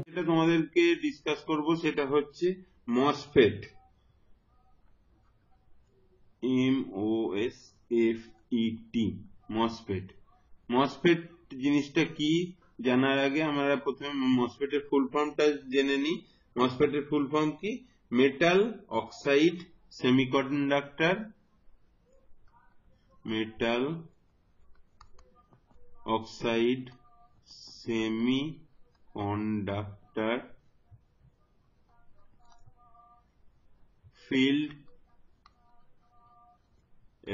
যেটা তোমাদেরকে ডিসকাস করব সেটা হচ্ছে মসফেট, MOSFET, মসফেট। মসফেট জিনিসটা কি জানার আগে আমরা প্রথমে মসফেটের ফুল ফর্মটা জেনে নিই। মসফেটের ফুল ফর্ম কি? Metal oxide semiconductor, metal oxide semiconductor field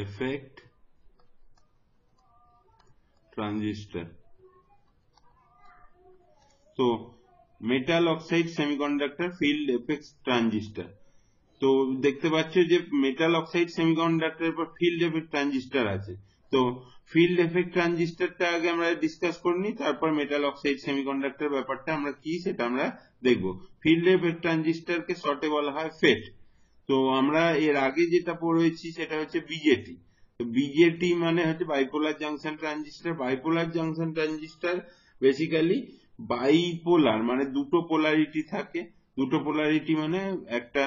effect transistor। তো metal oxide semiconductor field effect transistor. তো দেখতে পাচ্ছ যে মেটাল অক্সাইড সেমিকন্ডাক্টরের পর ফিল্ড এফেক্ট ট্রানজিস্টার আছে। তো ফিল্ড এফেক্ট ট্রানজিস্টারটা আগে আমরা ডিসকাস করে নিই, তারপর মেটাল অক্সাইড সেমিকন্ডাক্টর ব্যাপারটা আমরা কি সেটা আমরা দেখব। ফিল্ড এফেক্ট ট্রানজিস্টারকে শর্টে বলা হয় ফেট। তো আমরা এর আগে যেটা পড়েছি সেটা হচ্ছে বিজেটি। তো বিজেটি মানে হচ্ছে bipolar junction transistor. Bipolar junction transistor basically bipolar মানে দুটো পোলারিটি থাকে। দুটো পোলারিটি মানে একটা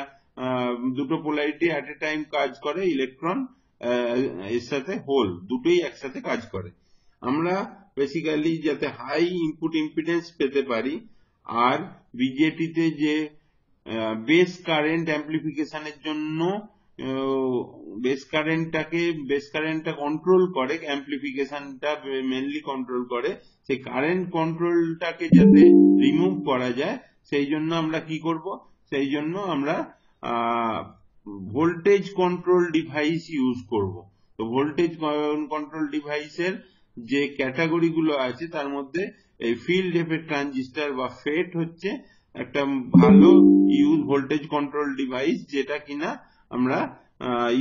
দুটো পোলারিটি অ্যাট এ টাইম কাজ করে, ইলেকট্রন এর সাথে হোল দুটোই একসাথে কাজ করে। আমরা বেসিক্যালি যাতে হাই ইনপুট ইম্পিডেন্স পেতে পারি, আর বিজেটিতে যে বেস কারেন্ট অ্যাম্প্লিফিকেশনের জন্য বেস কারেন্টটা কন্ট্রোল করে, অ্যাম্প্লিফিকেশনটা মেনলি কন্ট্রোল করে, সেই কারেন্ট কন্ট্রোলটাকে যাতে রিমুভ করা যায় সেই জন্য আমরা কি করব, সেই জন্য আমরা ভোল্টেজ কন্ট্রোল ডিভাইস ইউজ করব। তো ভোল্টেজ কন্ট্রোল ডিভাইসের যে ক্যাটাগরি গুলো আছে তার মধ্যে এই ফিল্ড এফেক্ট ট্রানজিস্টার বা ফেট হচ্ছে একটা ভালো ইউজ ভোল্টেজ কন্ট্রোল ডিভাইস, যেটা কিনা আমরা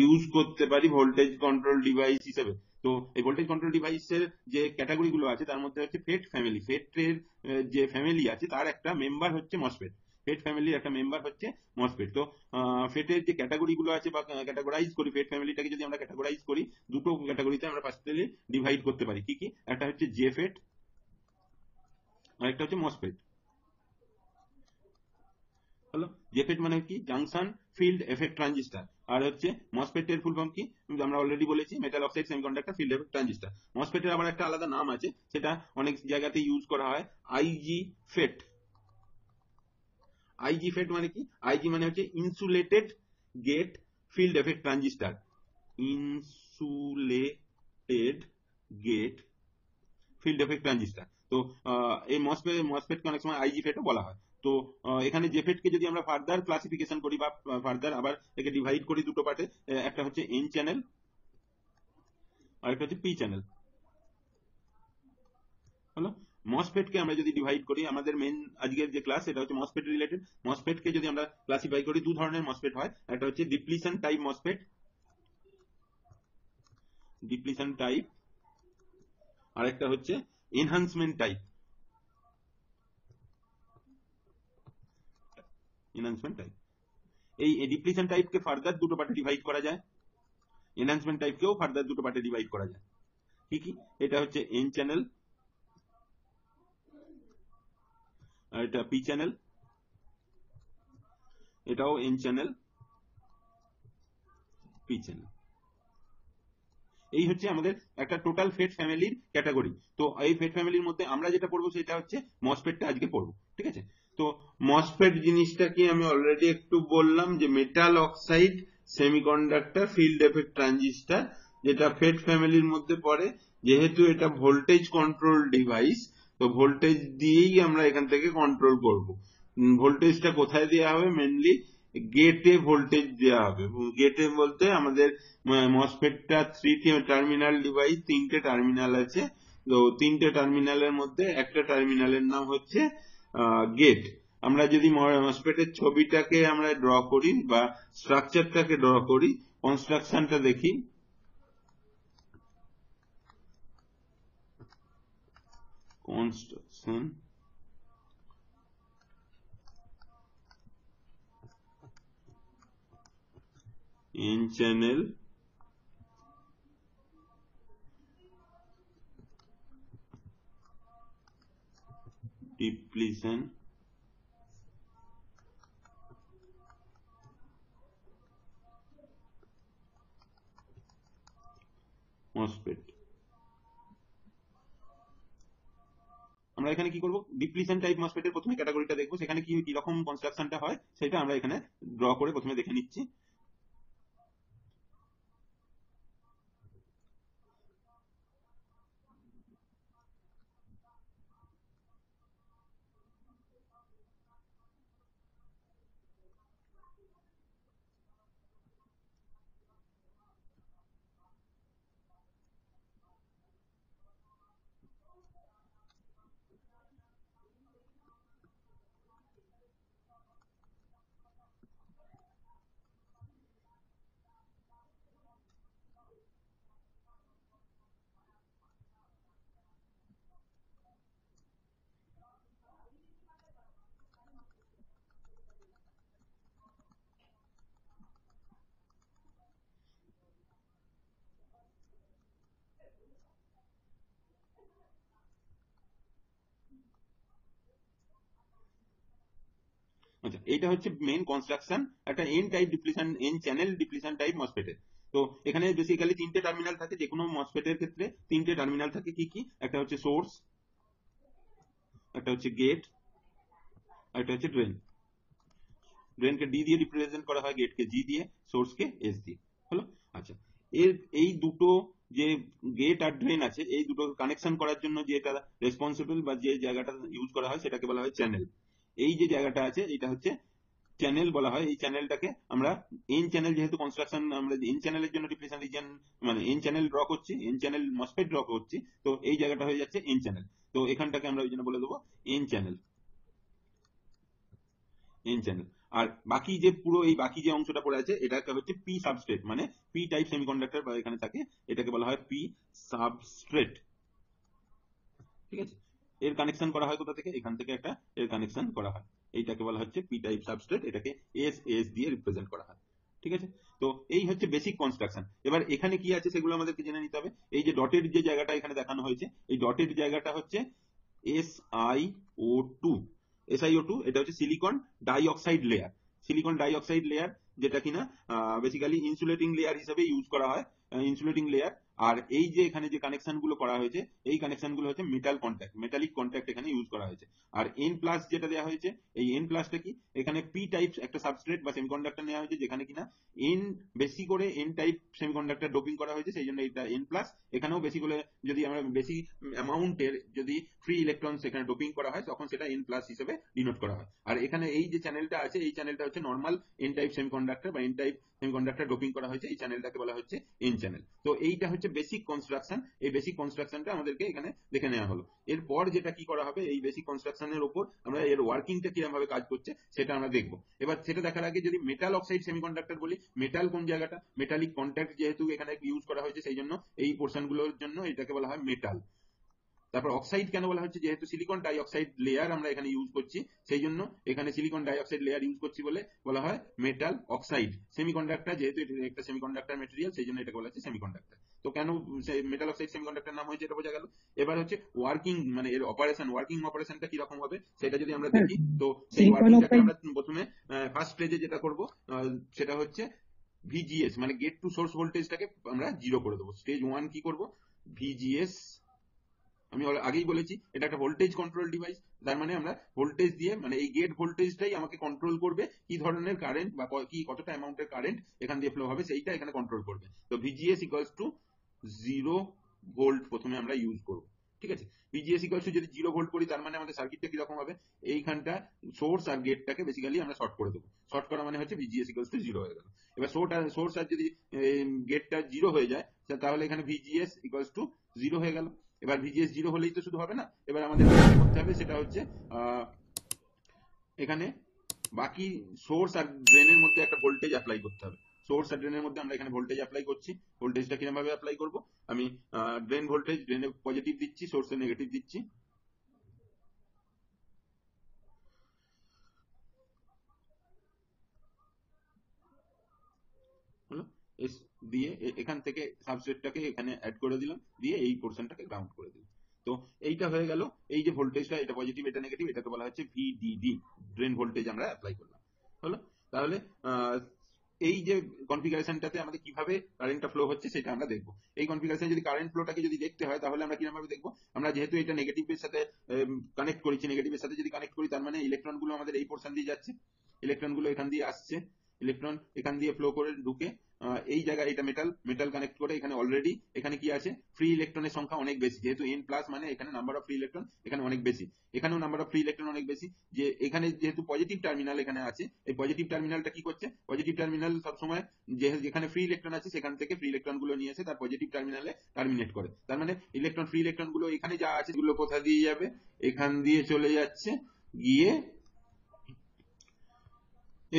ইউজ করতে পারি ভোল্টেজ কন্ট্রোল ডিভাইস হিসেবে। তো এই ভোল্টেজ কন্ট্রোল ডিভাইসের যে ক্যাটাগরি গুলো আছে তার মধ্যে হচ্ছে ফেট ফ্যামিলি। ফেটের যে ফ্যামিলি আছে তার একটা মেম্বার হচ্ছে মসফেট। ফেট ফ্যামিলির একটা মেম্বার হচ্ছে মসফেট। তো ফেটের যে ক্যাটাগরি গুলো আছে বা ক্যাটাগরাইজ করি, ফেট ফ্যামিলিটাকে যদি আমরা ক্যাটাগরাইজ করি দুটো ক্যাটাগরিতে আমরা পার্সোনালি ডিভাইড করতে পারি। কি কি? একটা হচ্ছে জে ফেট আর একটা হচ্ছে মসফেট। হলো জেফেট মানে কি? Junction field effect transistor. আর হচ্ছে মসফেট এর ফুল ফর্ম কি আমরা অলরেডি বলেছি, metal oxide semiconductor field effect transistor. মসফেটের আবার একটা আলাদা নাম আছে, সেটা অনেক জায়গাতে ইউজ করা হয়, আইজি ফেট। আইজি ফেট মানে কি? আইজি মানে হচ্ছে insulated gate field effect transistor. Insulated gate field effect transistor. তো এই মসফেটকে অনেক সময় আইজি ফেটও বলা হয়। তো এখানে জেফেটকে যদি আমরা ফার্দার ক্লাসিফিকেশন করি বা ফার্দার আবার একে ডিভাইড করি দুটো পার্টে, একটা হচ্ছে এন চ্যানেল আর একটা হচ্ছে পি চ্যানেল। হলো মসফেটকে আমরা যদি ডিভাইড করি, আমাদের মেন আজকের যে ক্লাস সেটা হচ্ছে মসফেট রিলেটেড। মসফেটকে যদি আমরা ক্লাসিফাই করি, দু ধরনের মসফেট হয়, একটা হচ্ছে depletion type MOSFET, depletion type, আর একটা হচ্ছে এনহান্সমেন্ট টাইপ, এনহান্সমেন্ট টাইপ। এই ডিপ্লিশন টাইপকে ফার্দার দুটো পার্টে ডিভাইড করা যায়, এনহান্সমেন্ট টাইপকেও ফার্দার দুটো পার্টে ডিভাইড করা যায়। কি কি? এটা হচ্ছে এন চ্যানেল আর এটা পি চ্যানেল, এটাও এন চ্যানেল পি চ্যানেল। এই হচ্ছে আমাদের একটা টোটাল ফেট ফ্যামিলির ক্যাটাগরি। তো এই ফেট ফ্যামিলির মধ্যে আমরা যেটা পড়বো সেটা হচ্ছে মসফেটটা আজকে পড়বো, ঠিক আছে? তো মসফেট জিনিসটা কি আমি অলরেডি একটু বললাম যে metal oxide semiconductor field effect transistor, যেটা ফেট ফ্যামিলির মধ্যে পড়ে। যেহেতু এটা ভোল্টেজ কন্ট্রোল ডিভাইস, তো ভোল্টেজ দিয়েই আমরা এখান থেকে কন্ট্রোল করব। ভোল্টেজটা কোথায় দেওয়া হবে? মেনলি গেটে ভোল্টেজ দেওয়া হবে। গেটে বলতে আমাদের মসফেটটা 3 টার্মিনাল ডিভাইস, 3টে টার্মিনাল আছে। তো 3টে টার্মিনালের মধ্যে একটা টার্মিনালের নাম হচ্ছে গেট। আমরা যদি মসফেটের ছবিটাকে আমরা ড্র করি বা স্ট্রাকচারটাকে ড্র করি, কনস্ট্রাকশনটা দেখি। Construction N channel depletion MOSFET। আমরা এখানে কি করব, ডিপ্লিশন টাইপ মসফেট এর প্রথমে ক্যাটাগরিটা দেখবো, সেখানে কি কি রকম কনস্ট্রাকশনটা হয় সেটা আমরা এখানে ড্র করে প্রথমে দেখে নিচ্ছি। আচ্ছা, এটা হচ্ছে মেইন কনস্ট্রাকশন একটা N type depletion, N channel depletion type মসফেটের। তো এখানে বেসিক্যালি তিনটে টার্মিনাল থাকে, যে কোনো মসফেটের ক্ষেত্রে তিনটে টার্মিনাল থাকে। কি কি? একটা হচ্ছে সোর্স, একটা হচ্ছে গেট, একটা হচ্ছে ড্রেন। ড্রেনকে ডি দিয়ে রিপ্রেজেন্ট করা হয়, গেটকে জি দিয়ে, সোর্সকে এস দিয়ে। হলো? আচ্ছা, এর এই দুটো যে গেট আর ড্রেন আছে, এই দুটো কানেকশন করার জন্য যেটা রেসপন্সিবল বা যে জায়গাটা ইউজ করা হয় সেটাকে বলা হয় চ্যানেল। এই যে জায়গাটা আছে এটা হচ্ছে চ্যানেল বলা হয়। এই চ্যানেলটাকে আমরা এন চ্যানেল, যেহেতু কনস্ট্রাকশন আমরা এন চ্যানেলের জন্য ডিপ্লিশন রিজিয়ন মানে এন চ্যানেল ড্র করছি, এন চ্যানেল মসফেট ড্র করছি, তো এই জায়গাটা হয়ে যাচ্ছে এন চ্যানেল। তো এখানটাকে আমরা ওই জন্য বলে দেবো এন চ্যানেল, এন চ্যানেল। আর বাকি যে পুরো এই বাকি যে অংশটা পড়ে আছে এটাকে হচ্ছে পি সাবস্ট্রেট, মানে পি টাইপ সেমিকন্ডাক্টর বা এখানে থাকে, এটাকে বলা হয় পি সাবস্ট্রেট। ঠিক আছে, এর কানেকশন করা হয় কোথা থেকে? এখান থেকে একটা এর কানেকশন করা হয়, এইটাকে বলা হচ্ছে পি টাইপ সাবস্ট্রেট, এটাকে এস এস দিয়ে রিপ্রেজেন্ট করা হয়। ঠিক আছে, তো এই হচ্ছে বেসিক কনস্ট্রাকশন। এবার এখানে কি আছে সেগুলো আমাদেরকে জেনে নিতে হবে। এই যে ডটের যে জায়গাটা এখানে দেখানো হয়েছে, এই ডটের জায়গাটা হচ্ছে SiO2। SiO2 এটা হচ্ছে silicon die oxide layer. Silicon die oxide layer, যেটা কিনা বেসিক্যালি ইনসুলেটিং লেয়ার হিসেবে ইউজ করা হয়, ইনসুলেটিং লেয়ার। আর এই যে এখানে যে কানেকশন গুলো করা হয়েছে, এই কানেকশন গুলো হচ্ছে মেটাল কন্ট্যাক্ট, মেটালিক কন্ট্যাক্ট এখানে ইউজ করা হয়েছে। আর এন প্লাস যেটা দেওয়া হয়েছে, এই এন প্লাসটা কি? এখানে পি টাইপ একটা সাবস্ট্রেট বা সেমিকন্ডাক্টর নেওয়া হয়েছে, যেখানে কিনা এন বেশি করে এন টাইপ সেমিকন্ডাক্টর ডোপিং করা হয়েছে, সেই জন্য এটা এন প্লাস। এখানেও বেশি করে যদি আমরা বেশি অ্যামাউন্টের যদি ফ্রি ইলেকট্রন সেখানে ডোপিং করা হয়, তখন সেটা এন প্লাস হিসেবে ডিনোট করা হয়। আর এখানে এই যে চ্যানেলটা আছে, এই চ্যানেলটা হচ্ছে নর্মাল এন টাইপ সেমিকন্ডাক্টর বা এন টাইপ সেমিকন্ডাক্টর ডোপিং করা হয়েছে, এই চ্যানেলটাকে বলা হচ্ছে এন চ্যানেল। তো এইটা হচ্ছে বেসিক কনস্ট্রাকশন। এই বেসিক কনস্ট্রাকশনটা আমাদেরকে এখানে দেখে নেওয়া হলো। এরপর যেটা কি করা হবে, এই বেসিক কনস্ট্রাকশনের উপর আমরা এর ওয়ার্কিংটা কিরকম ভাবে কাজ করছে সেটা আমরা দেখবো। এবার সেটা দেখার আগে যদি মেটাল অক্সাইড সেমিকন্ডাক্টর বলি, মেটাল কোন জায়গাটা? মেটালিক কন্ট্যাক্ট যেহেতু এখানে ইউজ করা হয়েছে, সেই জন্য এই পোর্শন গুলোর জন্য এটাকে বলা হয় মেটাল। তারপর অক্সাইড কেন বলা হচ্ছে? যেহেতু সিলিকন ডাই অক্সাইড লেয়ার আমরা এখানে ইউজ করছি, সেই জন্য এখানে silicon die oxide layer use করছি বলে বলা হয় মেটাল অক্সাইড। সেমিকন্ডাক্টর, যেহেতু এটা একটা সেমিকন্ডাক্টর মেটেরিয়াল, সেই জন্য এটাকে বলা হচ্ছে সেমিকন্ডাক্টর। তো কেন মেটাল অক্সাইড সেমিকন্ডাক্টর নাম হয়েছে এটা বোঝা গেল। এবার হচ্ছে ওয়ার্কিং, মানে এর অপারেশন, ওয়ার্কিং অপারেশনটা কি রকম হবে সেটা যদি আমরা স্যার দেখি, তো সেই সিলিকন ওয়ার্কিংটাকে অক্সাইড আমরা প্রথমে ফার্স্ট স্টেজে যেটা করব সেটা হচ্ছে ভিজিএস, মানে গেট টু সোর্স ভোল্টেজটাকে আমরা জিরো করে দেবো। স্টেজ ওয়ান কি করব? ভিজিএস, আমি আগেই বলেছি এটা একটা ভোল্টেজ কন্ট্রোল ডিভাইস। তার মানে আমরা ভোল্টেজ দিয়ে, মানে এই গেট ভোল্টেজটাই আমাকে কন্ট্রোল করবে, কি ধরনের কারেন্ট বা কি কতটা অ্যামাউন্টের কারেন্ট এখান দিয়ে ফ্লো হবে, সেইটা এখানে কন্ট্রোল করবে। তো ভিজিএস ইকুয়ালস টু 0 ভোল্ট প্রথমে আমরা ইউজ করব। ঠিক আছে, ভিজিএস ইকুয়ালস টু যদি 0 ভোল্ট করি, তার মানে আমাদের সার্কিটটা কিরকম হবে? এইখানটা সোর্স আর গেটটাকে বেসিক্যালি আমরা শর্ট করে দেবো। শর্ট করা মানে হচ্ছে ভিজিএস ইকুয়ালস টু 0 হয়ে গেল। এবার সোর্স আর যদি গেটটা 0 হয়ে যায়, তাহলে এখানে ভিজিএস ইকুয়ালস টু 0 হয়ে গেল। এবার ভিজিএস 0 হলেই তো শুধু হবে না, এবার আমাদেরকে যেটা করতে হবে সেটা হচ্ছে এখানে বাকি সোর্স আর ড্রেনের মধ্যে একটা ভোল্টেজ অ্যাপ্লাই করতে হবে। সোর্স আর ড্রেনের মধ্যে আমরা এখানে ভোল্টেজ অ্যাপ্লাই করছি। ভোল্টেজটা কিরকম ভাবে অ্যাপ্লাই করব? আমি ড্রেন ভোল্টেজ, ড্রেনে পজিটিভ দিচ্ছি, সোর্সে নেগেটিভ দিচ্ছি। হলো? এস দিয়ে এখান থেকে সাবস্ট্রেটটাকে এখানে অ্যাড করে দিলাম, দিয়ে এই পোর্শনটাকে গ্রাউন্ড করে দিলাম। তো এইটা হয়ে গেল, এই যে ভোল্টেজটা, এটা পজিটিভ এটা নেগেটিভ, এটাকে বলা হচ্ছে ভিডিডি, ড্রেন ভোল্টেজ আমরা অ্যাপ্লাই করলাম। হলো? তাহলে এই যে কনফিগারেশনটাতে আমাদের কিভাবে কারেন্টটা ফ্লো হচ্ছে সেটা আমরা দেখবো। এই কনফিগারেশন যদি কারেন্ট ফ্লোটাকে যদি দেখতে হয় তাহলে আমরা কিরকম ভাবে দেখবো, আমরা যেহেতু এটা নেগেটিভের সাথে কানেক্ট করেছি, নেগেটিভের সাথে যদি কানেক্ট করি তার মানে ইলেকট্রন গুলো আমাদের এই পোর্শন দিয়ে যাচ্ছে, ইলেকট্রন গুলো এখান দিয়ে আসছে, ইলেকট্রন এখান দিয়ে ফ্লো করে ঢুকে এই জায়গায়, এটা মেটাল, মেটাল কানেক্ট করে এখানে অলরেডি এখানে কি আছে, ফ্রি ইলেকট্রনের সংখ্যা অনেক বেশি, যেহেতু এন প্লাস মানে এখানে নাম্বার অফ ফ্রি ইলেকট্রন এখানে অনেক বেশি, এখানেও নাম্বার অফ ফ্রি ইলেকট্রন অনেক বেশি। যে এখানে যেহেতু পজিটিভ টার্মিনাল এখানে আছে, এই পজিটিভ টার্মিনালটা কি করছে, পজিটিভ টার্মিনাল সবসময় যেখানে ফ্রি ইলেকট্রন আছে সেখান থেকে ফ্রি ইলেকট্রন গুলো নিয়ে এসে তার পজিটিভ টার্মিনালে টার্মিনেট করে। তার মানে ইলেকট্রন, ফ্রি ইলেকট্রন গুলো এখানে যা আছে গুলো কোথা দিয়ে যাবে, এখান দিয়ে চলে যাচ্ছে, গিয়ে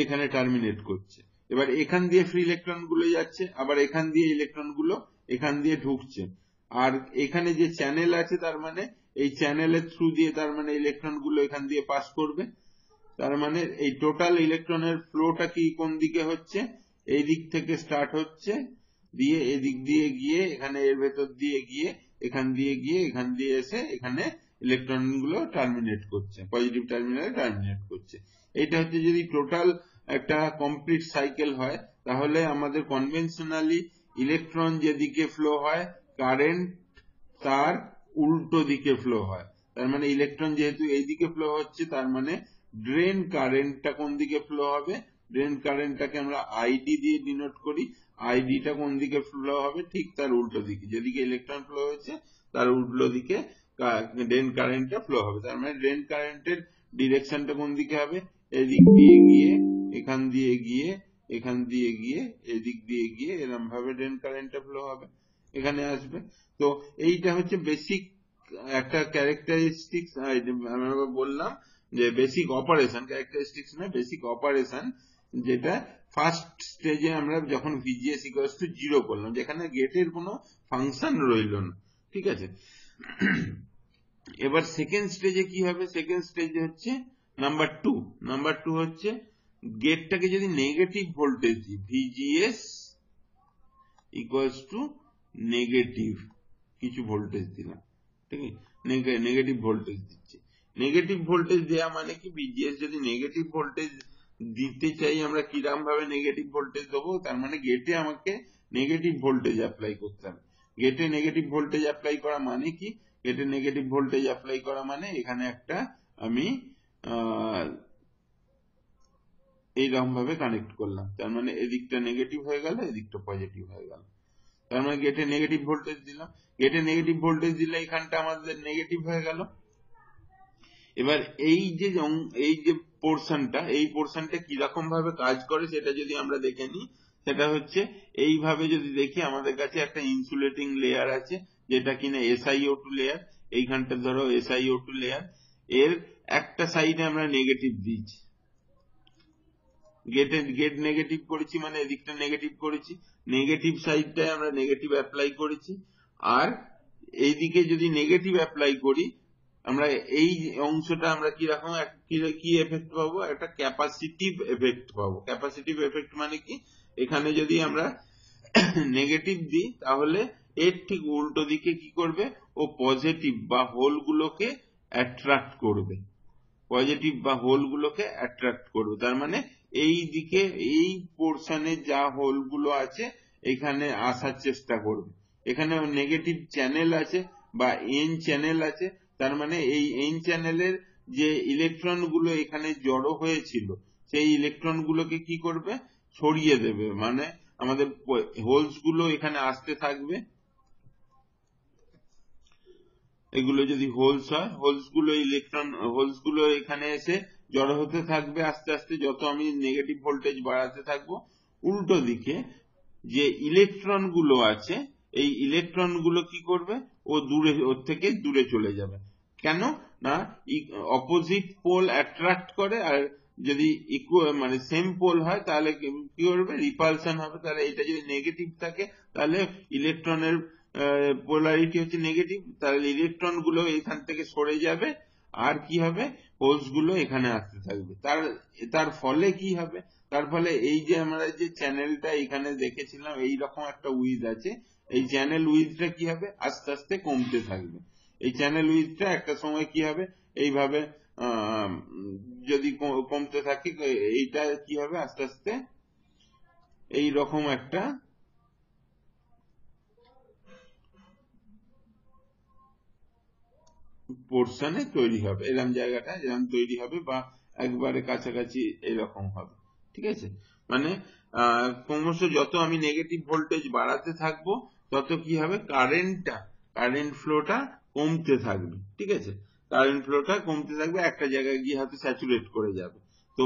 এখানে টার্মিনেট করছে। এবার এখান দিয়ে ফ্রি ইলেকট্রন গুলো যাচ্ছে, আবার এখান দিয়ে ইলেকট্রন গুলো এখান দিয়ে ঢুকছে, আর এখানে যে চ্যানেল আছে তার মানে এই চ্যানেলের থ্রু দিয়ে তার মানে ইলেকট্রন গুলো এখান দিয়ে পাস করবে। তার মানে এই টোটাল ইলেকট্রনের ফ্লোটা কি কোন দিকে হচ্ছে, এই দিক থেকে স্টার্ট হচ্ছে, দিয়ে এদিক দিয়ে গিয়ে এখানে এর ভেতর দিয়ে গিয়ে এখান দিয়ে গিয়ে এখান দিয়ে এসে এখানে ইলেকট্রন গুলো টার্মিনেট করছে, পজিটিভ টার্মিনালে টার্মিনেট করছে। এটা হচ্ছে যদি টোটাল একটা কমপ্লিট সাইকেল হয়, তাহলে আমাদের কনভেনশনালি ইলেকট্রন যেদিকে ফ্লো হয় কারেন্ট তার উল্টো দিকে ফ্লো হয়। তার মানে ইলেকট্রন যেহেতু এইদিকে ফ্লো হচ্ছে তার মানে ড্রেন কারেন্টটা কোন দিকে ফ্লো হবে, ড্রেন কারেন্টটাকে আমরা আইডি দিয়ে ডিনোট করি, আইডিটা কোন দিকে ফ্লো হবে, ঠিক তার উল্টো দিকে, যেদিকে ইলেকট্রন ফ্লো হয়েছে তার উল্টো দিকে ড্রেন কারেন্টটা ফ্লো হবে। তার মানে ড্রেন কারেন্টের ডিরেকশনটা কোন দিকে হবে, এদিক দিয়ে গিয়ে এখান দিয়ে গিয়ে এখান দিয়ে গিয়ে এদিক দিয়ে গিয়ে এরকম ভাবে ড্রেন কারেন্টটা ফ্লো হবে, এখানে আসবে। তো এইটা হচ্ছে বেসিক একটা ক্যারেক্টারিস্টিক্স, আমরা বললাম যে বেসিক অপারেশন, ক্যারেক্টারিস্টিক্স না বেসিক অপারেশন, যেটা ফার্স্ট স্টেজে আমরা যখন ভিজিএস ইকুয়ালস টু 0 করলাম, যেখানে গেটের কোনো ফাংশন রইল না। ঠিক আছে, এবার সেকেন্ড স্টেজে কি হবে, সেকেন্ড স্টেজে হচ্ছে নাম্বার 2, নাম্বার 2 হচ্ছে গেটটাকে যদি নেগেটিভ ভোল্টেজ দিই, ভিজিএস ইকুয়ালস টু নেগেটিভ কিছু ভোল্টেজ দিলাম, ঠিক আছে, নেগেটিভ ভোল্টেজ দিচ্ছি। নেগেটিভ ভোল্টেজ দেওয়া মানে কি, ভিজিএস যদি নেগেটিভ ভোল্টেজ দিতে চাই আমরা কিরকম ভাবে নেগেটিভ ভোল্টেজ দেবো, তার মানে গেটে আমাকে নেগেটিভ ভোল্টেজ অ্যাপ্লাই করতে হবে। গেটে নেগেটিভ ভোল্টেজ অ্যাপ্লাই করা মানে কি, গেটে নেগেটিভ ভোল্টেজ অ্যাপ্লাই করা মানে এখানে একটা আমি এইরকম ভাবে কানেক্ট করলাম, তার মানে এদিকটা নেগেটিভ হয়ে গেল, এদিকটা পজিটিভ হয়ে গেল। তার মানে গেটে নেগেটিভ ভোল্টেজ দিলাম, গেটে নেগেটিভ ভোল্টেজ দিলে এখানটা আমাদের নেগেটিভ হয়ে গেল। এবার এই যে পোর্শনটা, এই পোর্শনটা কিরকম ভাবে কাজ করে সেটা যদি আমরা দেখে নিই, সেটা হচ্ছে এইভাবে যদি দেখি, আমাদের কাছে একটা ইনসুলেটিং লেয়ার আছে যেটা কিনা SiO2 লেয়ার, এইখানটা ধরো SiO2 লেয়ার, এর একটা সাইডে আমরা নেগেটিভ দিচ্ছি, গেট নেগেটিভ করেছি মানে এদিকটা নেগেটিভ করেছি, নেগেটিভ সাইডটায় আমরা নেগেটিভ অ্যাপ্লাই করেছি। আর এইদিকে যদি নেগেটিভ অ্যাপ্লাই করি, আমরা এই অংশটা আমরা কিরকম কি এফেক্ট পাবো, একটা ক্যাপাসিটিভ এফেক্ট পাবো। ক্যাপাসিটিভ এফেক্ট মানে কি, এখানে যদি আমরা নেগেটিভ দিই তাহলে এর ঠিক উল্টো দিকে কি করবে, ও পজিটিভ বা হোল গুলোকে অ্যাট্রাক্ট করবে, পজিটিভ বা হোল গুলোকে অ্যাট্রাক্ট করবে। তার মানে এই দিকে এই পোর্শনে যা হোল গুলো আছে এখানে আসার চেষ্টা করবে। এখানে নেগেটিভ চ্যানেল আছে বা এন চ্যানেল আছে, তার মানে এই এন চ্যানেলের যে ইলেকট্রন গুলো এখানে জড়ো হয়েছিল সেই ইলেকট্রন গুলোকে কি করবে, সরিয়ে দেবে, মানে আমাদের হোলস গুলো এখানে আসতে থাকবে। এগুলো যদি হোলস হয়, হোলস গুলো এখানে এসে জড়ো হতে থাকবে আস্তে আস্তে, যত আমি নেগেটিভ ভোল্টেজ বাড়াতে থাকবো। উল্টো দিকে যে ইলেকট্রন গুলো আছে, এই ইলেকট্রন গুলো কি করবে, ওর থেকে দূরে চলে যাবে। কেন না, অপোজিট পোল অ্যাট্রাক্ট করে, আর যদি মানে সেম পোল হয় তাহলে কি করবে, রিপালশন হবে। তাহলে এটা যদি নেগেটিভ থাকে তাহলে ইলেকট্রনের পোলারিটি হচ্ছে নেগেটিভ, তাহলে ইলেকট্রন গুলো এখান থেকে সরে যাবে, আর কি হবে, হোলস গুলো এখানে আসতে থাকবে। তার ফলে কি হবে, তার ফলে এই যে আমরা যে চ্যানেলটা এখানে দেখেছিলাম এইরকম একটা উইথ আছে, এই চ্যানেল উইথটা কি হবে, আস্তে আস্তে কমতে থাকবে। এই চ্যানেল উইথটা একটা সময় কি হবে এইভাবে যদি কমতে থাকে এইটা কি হবে আস্তে আস্তে এই রকম একটা পোর্শনে তৈরি হবে, এরকম জায়গাটা এরকম তৈরি হবে বা একবারে কাছাকাছি এরকম হবে। ঠিক আছে, মানে ক্রমশ যত আমি নেগেটিভ ভোল্টেজ বাড়াতে থাকবো তত কি হবে, কারেন্ট ফ্লোটা কমতে থাকবে। ঠিক আছে, কারেন্ট ফ্লোটা কমতে থাকবে, একটা জায়গায় গিয়ে হয়তো স্যাচুরেট করে যাবে। তো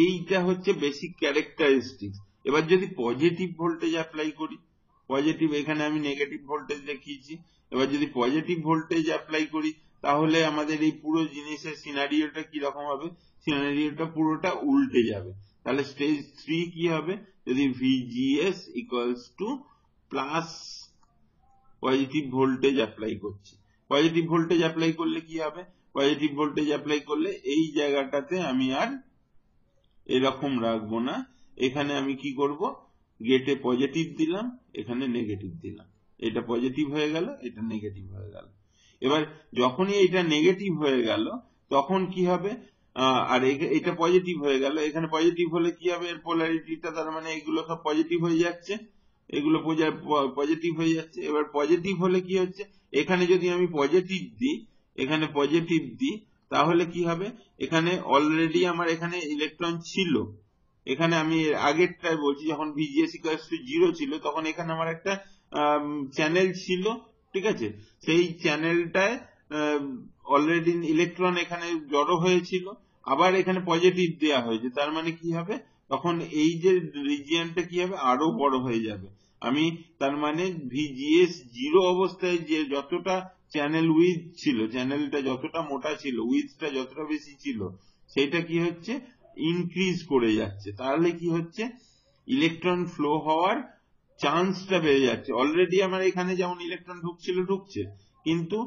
এইটা হচ্ছে বেসিক ক্যারেক্টারিস্টিক্স। এবার যদি পজিটিভ ভোল্টেজ অ্যাপ্লাই করি, পজিটিভ, এখানে আমি নেগেটিভ ভোল্টেজ দেখিয়েছি, এবার যদি পজিটিভ ভোল্টেজ অ্যাপ্লাই করি তাহলে আমাদের এই পুরো জিনিসের সিনারিওটা কি রকম হবে, সিনারিওটা পুরোটা উল্টে যাবে। তাহলে স্টেজ 3 কি হবে, যদি VGS equals to plus positive voltage apply করছি, পজিটিভ ভোল্টেজ অ্যাপ্লাই করলে কি হবে, পজিটিভ ভোল্টেজ অ্যাপ্লাই করলে এই জায়গাটাতে আমি আর এরকম রাখবো না, এখানে আমি কি করব, গেটে পজিটিভ দিলাম, এখানে নেগেটিভ দিলাম, এটা পজিটিভ হয়ে গেল, এটা নেগেটিভ হয়ে গেল। এবার যখনই এটা নেগেটিভ হয়ে গেল তখন কি হবে, আর এটা পজিটিভ হয়ে গেল, এখানে পজিটিভ হলে কি হবে, এর পোলারিটিটা তার মানে এগুলো সব পজিটিভ হয়ে যাচ্ছে, এগুলো পজিটিভ হয়ে যাচ্ছে। এবার পজিটিভ হলে কি হচ্ছে, এখানে যদি আমি পজিটিভ দিই, এখানে পজিটিভ দিই, তাহলে কি হবে, এখানে অলরেডি আমার এখানে ইলেকট্রন ছিল, এখানে আমি আগেরটাই বলছি যখন VGS = 0 ছিল তখন এখানে আমার একটা চ্যানেল ছিল। ঠিক আছে, সেই চ্যানেলটায় অলরেডি ইলেকট্রন এখানে জড়ো হয়েছিল, আবার এখানে পজিটিভ দেওয়া হয়েছে, তার মানে কি হবে, তখন এই যে রিজিয়নটা কি হবে, আরো বড় হয়ে যাবে। আমি তার মানে VGS 0 অবস্থায় যে যতটা চ্যানেল উইথ ছিল, চ্যানেলটা যতটা মোটা ছিল, উইথটা যতটা বেশি ছিল, সেটা কি হচ্ছে, ইনক্রিজ করে যাচ্ছে। তাহলে কি হচ্ছে, ইলেকট্রন ফ্লো হওয়ার চান্সটা বেড়ে যাচ্ছে। অলরেডি আমার এখানে যেমন ইলেকট্রন ঢুকছে, কিন্তু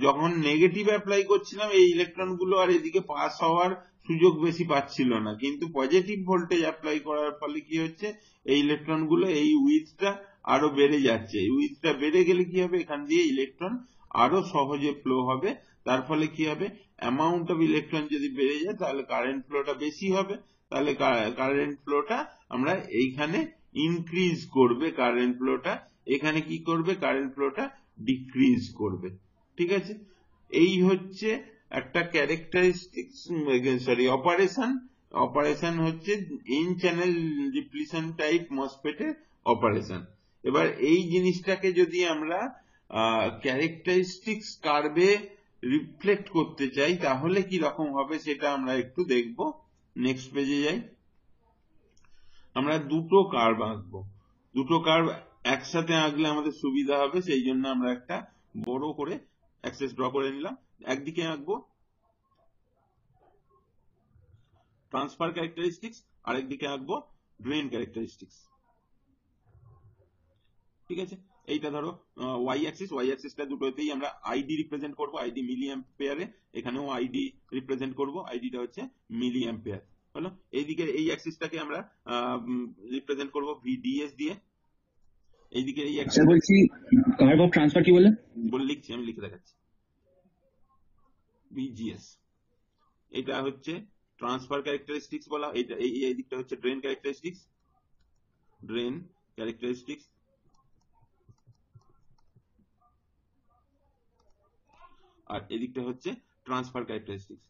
যখন নেগেটিভ অ্যাপ্লাই করছিলাম এই ইলেকট্রন গুলো আর এদিকে পাস হওয়ার সুযোগ বেশি পাচ্ছিল না, কিন্তু পজিটিভ ভোল্টেজ অ্যাপ্লাই করার ফলে কি হচ্ছে, এই ইলেকট্রন গুলো এই উইথটা আরো বেড়ে যাচ্ছে। এই উইথটা বেড়ে গেলে কি হবে, এখান দিয়ে ইলেকট্রন আরো সহজে ফ্লো হবে, তার ফলে কি হবে, অ্যামাউন্ট অফ ইলেকট্রন যদি বেড়ে যায় তাহলে কারেন্ট ফ্লোটা বেশি হবে, তাহলে কারেন্ট ফ্লোটা আমরা এইখানে ইনক্রিজ করবে, কারেন্ট ফ্লোটা এখানে কি করবে, কারেন্ট ফ্লোটা ডিক্রিজ করবে। ঠিক আছে, এই হচ্ছে একটা ক্যারেক্টারিস্টিক্স, অপারেশন হচ্ছে ইন চ্যানেল ডিপ্লিশন টাইপ মসফেটের অপারেশন। এবার এই জিনিসটাকে যদি আমরা ক্যারেক্টারিস্টিক্স কার্ভে রিফ্লেক্ট করতে চাই তাহলে কি রকম হবে সেটা আমরা একটু দেখব। নেক্সট পেজে যাই, আমরা দুটো কার্ভ আঁকবো, দুটো কার্ভ একসাথে আঁকলে আমাদের সুবিধা হবে, সেই জন্য আমরা একটা বড় করে অ্যাক্সেস ড্র করে নিলাম। একদিকে আঁকবো ট্রান্সফার ক্যারেক্টারিস্টিক্স, আরেকদিকে আঁকবো ড্রেন ক্যারেক্টারিস্টিক্স। ঠিক আছে, এইটা ধরো ওয়াই অ্যাক্সিসটা দুটোতেই আমরা আইডি রিপ্রেজেন্ট করব, আইডি মিলি অ্যাম্পিয়ারে, এখানেও আইডি রিপ্রেজেন্ট করব, আইডিটা হচ্ছে মিলি অ্যাম্পিয়ার হলো। এইদিকে এই অ্যাক্সিসটাকে আমরা রিপ্রেজেন্ট করব VDS দিয়ে, এইদিকে এই অ্যাক্সিস বলছি কার্ভ অফ ট্রান্সফার কি বলে লিখছি, আমি লিখে দেখাচ্ছি, VGS, এটা হচ্ছে ট্রান্সফার ক্যারেক্টারিস্টিক্স বলা, এটা এই দিকটা হচ্ছে ড্রেন ক্যারেক্টারিস্টিক্স, আর এদিকটা হচ্ছে transfer characteristics.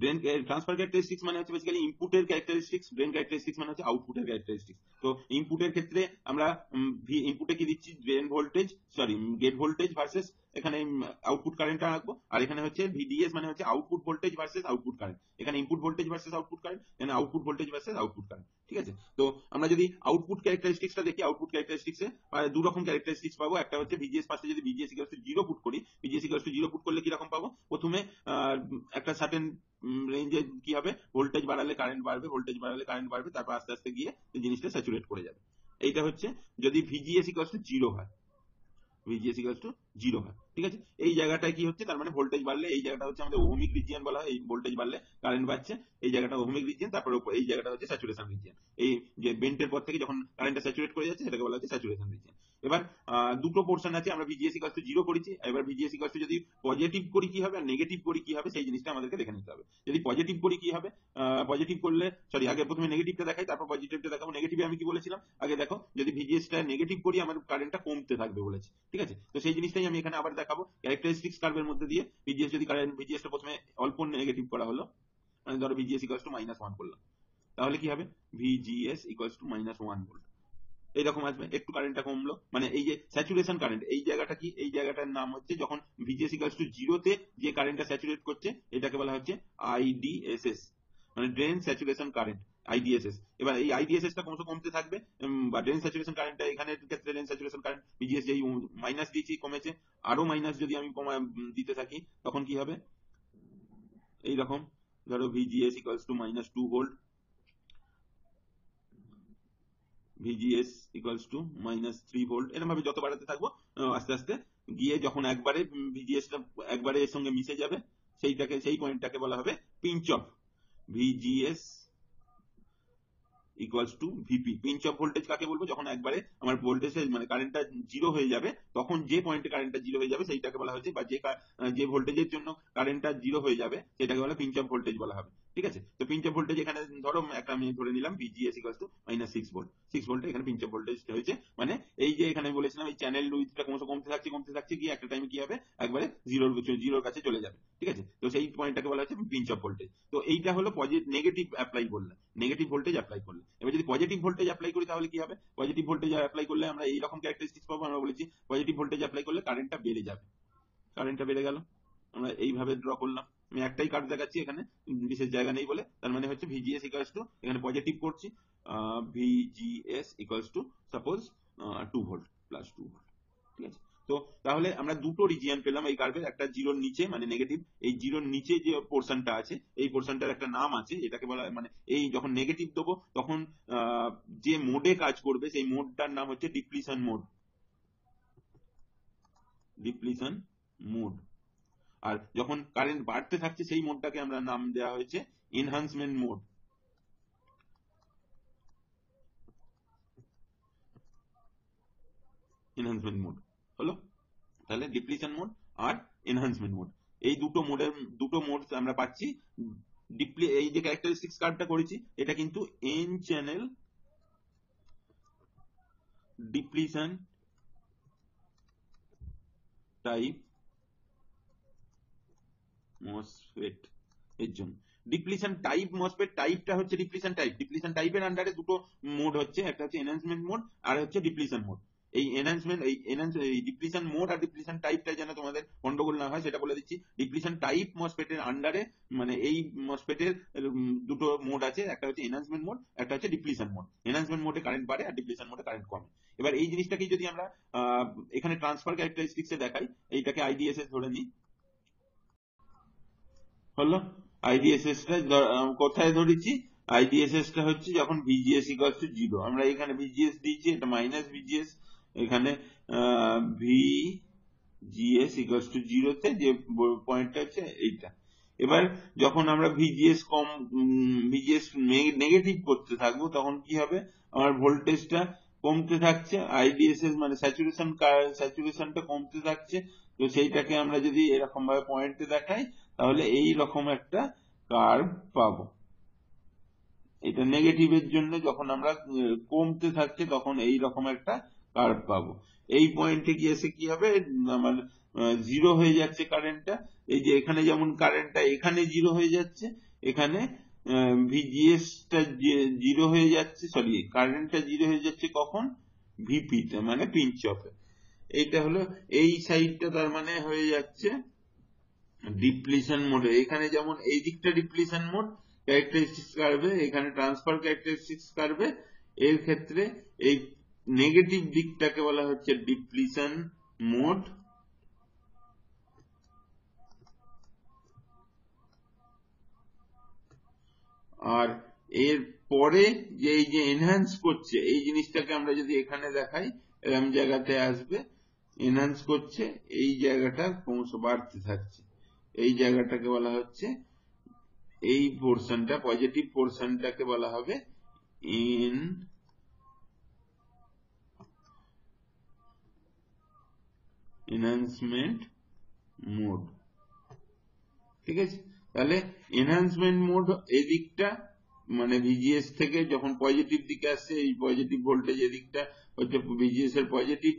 Drain transfer characteristics মানে হচ্ছে বেসিক্যালি ইনপুটের ক্যারেক্টারিস্টিক্স, ড্রেন ক্যারেক্টারিস্টিক্স মানে হচ্ছে আউটপুটের ক্যারেক্টারিস্টিক্স। তো ইনপুটের ক্ষেত্রে আমরা ইনপুটে কি দিচ্ছি, গেট ভোল্টেজ ভার্সেস এখানে আউটপুট কারেন্টটা আঁকবো, আর এখানে হচ্ছে VDS মানে হচ্ছে output voltage versus output current, এখানে input voltage versus output current, এখানে output voltage versus output current. ঠিক আছে, তো আমরা যদি আউটপুট ক্যারেক্টারিস্টিক্সটা দেখি, আউটপুট ক্যারেক্টারিস্টিক্সে দু রকম ক্যারেক্টারিস্টিক্স পাবো। একটা হচ্ছে VGS, ফার্স্টে যদি VGS = 0 পুট করি, VGS = 0 পুট করলে কি রকম পাবো, প্রথমে একটা সার্টেন রেঞ্জে কি হবে, ভোল্টেজ বাড়ালে কারেন্ট বাড়বে, ভোল্টেজ বাড়ালে কারেন্ট বাড়বে, তারপর আস্তে আস্তে গিয়ে এই জিনিসটা স্যাচুরেট করে যাবে। এইটা হচ্ছে যদি VGS = 0 হয়। ভিজিএস ইকুয়ালস টু 0 হয়। ঠিক আছে, এই জায়গাটায় কি হচ্ছে, তার মানে ভোল্টেজ বাড়লে এই জায়গাটা হচ্ছে আমাদের ওহমিক রিজিয়ন বলা হয়, এই ভোল্টেজ বাড়লে কারেন্ট বাড়ছে, এই জায়গাটা ওহমিক রিজিয়ন, তারপরে এই জায়গাটা হচ্ছে স্যাচুরেশন রিজিয়ন। এই যে বেন্টের পর থেকে যখন কারেন্টটা স্যাচুরেট করে যাচ্ছে সেটাকে বলা হচ্ছে স্যাচুরেশন রিজিয়ন। এবার দুটো পোর্শন আছে, আমরা ভিজিএস ইকুয়ালস টু 0 করেছি, এবার ভিজিএস ইকুয়ালস টু যদি পজিটিভ করি কি হবে আর নেগেটিভ করি কি হবে সেই জিনিসটা আমাদেরকে দেখে নিতে হবে। যদি পজিটিভ করি কি হবে, পজিটিভ করলে সরি আগে প্রথমে নেগেটিভটা দেখাই তারপর পজিটিভটা দেখাবো। নেগেটিভে আমি কি বলেছিলাম আগে দেখো, যদি ভিজিএসটা নেগেটিভ করি আমার কারেন্টটা কমতে থাকবে বলেছি। ঠিক আছে, তো সেই জিনিসটাই আমি এখানে আবার দেখাবো ক্যারেক্টারিস্টিক্স কার্ভের মধ্যে দিয়ে। ভিজিএস যদি কারেন্ট ভিজিএসটা প্রথমে অল্প নেগেটিভ করা হলো, মানে ধরো ভিজিএস ইকুয়ালস টু -1 করলাম, তাহলে কি হবে ভিজিএস ইকুয়ালস টু -1 ভোল্ট এইরকম আসবে। একটু কারেন্টটা কমলো, মানে এই যে স্যাচুরেশন কারেন্ট, এই জায়গাটা কি, এই জায়গাটার নাম হচ্ছে যখন ভিজিএস ইকুয়ালস টু 0 যে কারেন্টটা স্যাচুরেট করছে এটাকে বলা হচ্ছে আইডিএসএস, মানে ড্রেন স্যাচুরেশন কারেন্ট, আইডিএসএস। এবার এই আইডিএসএস টা ক্রমশ কমতে থাকবে, বা ড্রেন স্যাচুরেশন কারেন্টটা এখানে ক্ষেত্রে ড্রেন স্যাচুরেশন কারেন্ট ভিজিএস যেই মাইনাস দিয়েছি কমেছে, আরো মাইনাস যদি আমি দিতে থাকি তখন কি হবে, এইরকম ধরো VGS equals to -2 volt, VGS equals to -3 volt, এরকম ভাবে যত বাড়াতে থাকবো আস্তে আস্তে গিয়ে যখন একবারে ভিজিএসটা একবারে এর সঙ্গে মিশে যাবে সেই পয়েন্টটাকে বলা হবে pinch off. VGS equals to VP, pinch off voltage কাকে বলবো, যখন একবারে আমার ভোল্টেজ মানে কারেন্টটা 0 হয়ে যাবে, তখন যে পয়েন্টে কারেন্টটা 0 হয়ে যাবে সেইটাকে বলা হচ্ছে, বা যে ভোল্টেজের জন্য কারেন্টটা 0 হয়ে যাবে সেটাকে বলা পিঞ্চ অফ ভোল্টেজ বলা হবে। ঠিক আছে, তো পিঞ্চ অফ ভোল্টেজ এখানে ধরো একটা আমি ধরে নিলাম ভিজিএস ইকুয়ালস টু -6 ভোল্ট, 6 ভোল্টে এখানে পিঞ্চ অফ ভোল্টেজ হয়েছে, মানে এই যে এখানে বলেছিলাম এই চ্যানেল উইথটা ক্রমশ কমতে থাকছে গিয়ে একটা টাইমে কি হবে একবারে জিরোর কাছে চলে যাবে। ঠিক আছে, তো সেই পয়েন্টটাকে বলা হচ্ছে পিঞ্চ অফ ভোল্টেজ। তো এইটা হলো নেগেটিভ অ্যাপ্লাই করলে, নেগেটিভ ভোল্টেজ অ্যাপ্লাই করলে। এবার যদি পজিটিভ ভোল্টেজ অ্যাপ্লাই করি তাহলে কি হবে, পজিটিভ ভোল্টেজ অ্যাপ্লাই করলে আমরা এইরকম ক্যারেক্টারিস্টিক্স পাবো। আমরা বলেছি পজিটিভ ভোল্টেজ অ্যাপ্লাই করলে কারেন্টটা বেড়ে যাবে, কারেন্টটা বেড়ে গেল, আমরা এইভাবে ড্র করলাম। আমি একটাই কার্ভ দেখাচ্ছি এখানে, বিশেষ জায়গা নেই বলে, তার মানে হচ্ছে ভিজিএস ইকুয়ালস টু, এখানে পজিটিভ করছি, VGS equals to suppose 2 volt plus 2 volt. ঠিক আছে, তো তাহলে আমরা দুটো রিজিয়ন পেলাম এই কার্ভের, একটা জিরোর নিচে মানে নেগেটিভ, এই জিরোর নিচে যে পোর্শনটা আছে এই পোর্শনটার একটা নাম আছে, এটাকে বলা মানে এই যখন নেগেটিভ দেবো তখন যে মোডে কাজ করবে সেই মোডটার নাম হচ্ছে ডিপ্লিশন মোড, ডিপ্লিশন মোড। আর যখন কারেন্ট বাড়তে থাকছে সেই মোডটাকে আমরা নাম দেওয়া হয়েছে এনহান্সমেন্ট মোড। এনহান্সমেন্ট মোড হলো, তাহলে ডিপ্লিশন মোড আর এনহান্সমেন্ট মোড, এই দুটো মোড আমরা পাচ্ছি। এই যে ক্যারেক্টারিস্টিক্স কার্ভটা করেছি এটা কিন্তু N channel depletion type MOSFET এর জন্য। ডিপ্লিশন টাইপ মসফেট, টাইপটা হচ্ছে ডিপ্লিশন টাইপ, ডিপ্লিশন টাইপের আন্ডারে দুটো মোড হচ্ছে, একটা হচ্ছে এনহান্সমেন্ট মোড আর হচ্ছে ডিপ্লিশন মোড। এই এনহান্সমেন্ট এই ডিপ্লিশন মোড আর ডিপ্লিশন টাইপটা যেন তোমাদের গন্ডগোল না হয় সেটা বলে দিচ্ছি। ডিপ্লিশন টাইপ মসফেটের আন্ডারে মানে এই মসফেটের দুটো মোড আছে, একটা হচ্ছে এনহান্সমেন্ট মোড, একটা হচ্ছে ডিপ্লিশন মোড। এনহান্সমেন্ট মোডে কারেন্ট বাড়ে আর ডিপ্লিশন মোডে কারেন্ট কমে। এবার এই জিনিসটাকে যদি আমরা এখানে ট্রান্সফার ক্যারেক্টারিস্টিক্সে দেখাই, এইটাকে আইডিএসএস ধরে নিই, হলো আইডিএসএস টা কোথায় ধরেছি, আইডিএসএস টা হচ্ছে যখন ভিজিএস ইকুয়ালস টু 0, আমরা এখানে ভিজিএস দিয়েছি, এটা মাইনাস ভিজিএস, এখানে ভিজিএস ইকুয়ালস টু 0 তে যে পয়েন্টটা হচ্ছে এইটা। এবার যখন আমরা ভিজিএস নেগেটিভ করতে থাকবো তখন কি হবে, আমার ভোল্টেজটা কমতে থাকছে, আইডিএসএস মানে স্যাচুরেশনটা কমতে থাকছে। তো সেইটাকে আমরা যদি এরকম ভাবে পয়েন্টে দেখাই তাহলে এই রকম একটা কার্ভ পাবো। এটা নেগেটিভের জন্য যখন আমরা কমতে থাকছে তখন এই রকম একটা কার্ভ পাবো। এই পয়েন্টে গিয়ে এসে কি হবে, আমার 0 হয়ে যাচ্ছে কারেন্টটা, এই যে এখানে যেমন কারেন্টটা এখানে 0 হয়ে যাচ্ছে, এখানে ভিজিএস টা 0 হয়ে যাচ্ছে, সরি কারেন্টটা 0 হয়ে যাচ্ছে কখন, ভিপি তে মানে পিঞ্চ অফে। এইটা হলো এই সাইডটা, তার মানে হয়ে যাচ্ছে ডিপ্লিশন মোডে। এখানে যেমন এই দিকটা ডিপ্লিশন মোড ক্যারেক্টারিস্টিক্স কার্ভে, এখানে ট্রান্সফার ক্যারেক্টারিস্টিক্স কার্ভে এর ক্ষেত্রে এই নেগেটিভ দিকটাকে বলা হচ্ছে ডিপ্লিশন মোড, আর এর পরে যে এই যে এনহ্যান্স করছে এই জিনিসটাকে আমরা যদি এখানে দেখাই এরকম জায়গাতে আসবে, এনহান্স করছে, এই জায়গাটা ক্রমশ বাড়তে থাকছে, এই জায়গাটাকে বলা হচ্ছে, এই পোর্শনটা পজিটিভ পোর্শনটাকে বলা হবে এনহান্সমেন্ট মোড। ঠিক আছে, তাহলে এনহান্সমেন্ট মোড এই দিকটা মানে ভিজিএস থেকে যখন পজিটিভ দিকে আসছে, এই পজিটিভ ভোল্টেজ এদিকটা হচ্ছে ভিজিএস এর পজিটিভ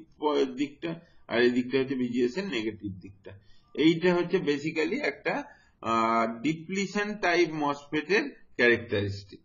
দিকটা, আর এই দিকটা হচ্ছে ভিজিএস এর নেগেটিভ দিকটা। এইটা হচ্ছে বেসিক্যালি একটা ডিপ্লিশন টাইপ মসফেট এর ক্যারেক্টারিস্টিক।